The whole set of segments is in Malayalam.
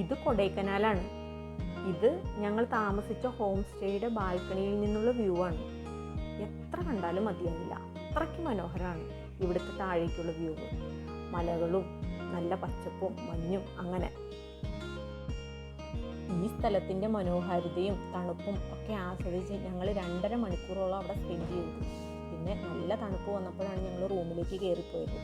ഇത് കൊടൈക്കനാലാണ്. ഇത് ഞങ്ങൾ താമസിച്ച ഹോം സ്റ്റേയുടെ ബാൽക്കണിയിൽ നിന്നുള്ള വ്യൂ ആണ്. എത്ര കണ്ടാലും മതിയാവില്ല, അത്രയ്ക്ക് മനോഹരമാണ് ഇവിടുത്തെ താഴേക്കുള്ള വ്യൂ. മലകളും നല്ല പച്ചപ്പും മഞ്ഞും. അങ്ങനെ ഈ സ്ഥലത്തിൻ്റെ മനോഹാരിതയും തണുപ്പും ഒക്കെ ആസ്വദിച്ച് ഞങ്ങൾ 2.5 മണിക്കൂറോളം അവിടെ സ്പെൻഡ് ചെയ്തു. പിന്നെ നല്ല തണുപ്പ് വന്നപ്പോഴാണ് ഞങ്ങൾ റൂമിലേക്ക് കയറിപ്പോയത്.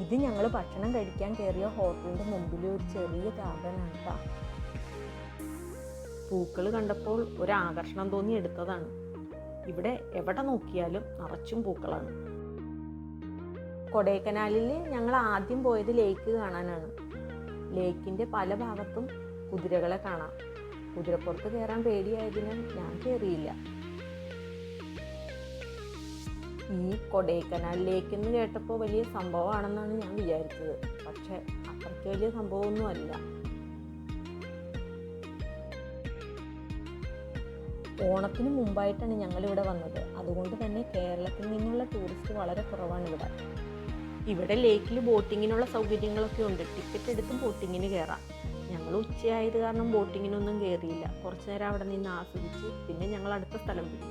ഇത് ഞങ്ങൾ ഭക്ഷണം കഴിക്കാൻ കയറിയ ഹോട്ടലിൻ്റെ മുമ്പിൽ ഒരു ചെറിയ ഗാർഡനാണ് കേട്ടോ. പൂക്കൾ കണ്ടപ്പോൾ ഒരു ആകർഷണം തോന്നി എടുത്തതാണ്. ഇവിടെ എവിടെ നോക്കിയാലും നിറച്ചും പൂക്കളാണ്. കൊടൈക്കനാലിൽ ഞങ്ങൾ ആദ്യം പോയത് ലേക്ക് കാണാനാണ്. ലേക്കിൻ്റെ പല ഭാഗത്തും കുതിരകളെ കാണാം. കുതിരപ്പുറത്ത് കയറാൻ പേടിയായതിനാൽ ഞാൻ കയറിയില്ല. ഈ കൊടൈക്കനാൽ ലേക്ക് എന്ന് കേട്ടപ്പോൾ വലിയ സംഭവമാണെന്നാണ് ഞാൻ വിചാരിച്ചത്. പക്ഷെ അത്രയ്ക്ക് വലിയ സംഭവമൊന്നും അല്ല. ഓണത്തിന് മുമ്പായിട്ടാണ് ഞങ്ങളിവിടെ വന്നത്. അതുകൊണ്ട് തന്നെ കേരളത്തിൽ നിന്നുള്ള ടൂറിസ്റ്റ് വളരെ കുറവാണ് ഇവിടെ. ഇവിടെ ലേക്കിൽ ബോട്ടിങ്ങിനുള്ള സൗകര്യങ്ങളൊക്കെ ഉണ്ട്. ടിക്കറ്റ് എടുത്തും ബോട്ടിങ്ങിന് കയറാം. ഞങ്ങൾ ഉച്ചയായത് കാരണം ബോട്ടിങ്ങിനൊന്നും കയറിയില്ല. കുറച്ചു നേരം അവിടെ നിന്ന് ആസ്വദിച്ച് പിന്നെ ഞങ്ങൾ അടുത്ത സ്ഥലം പോയി.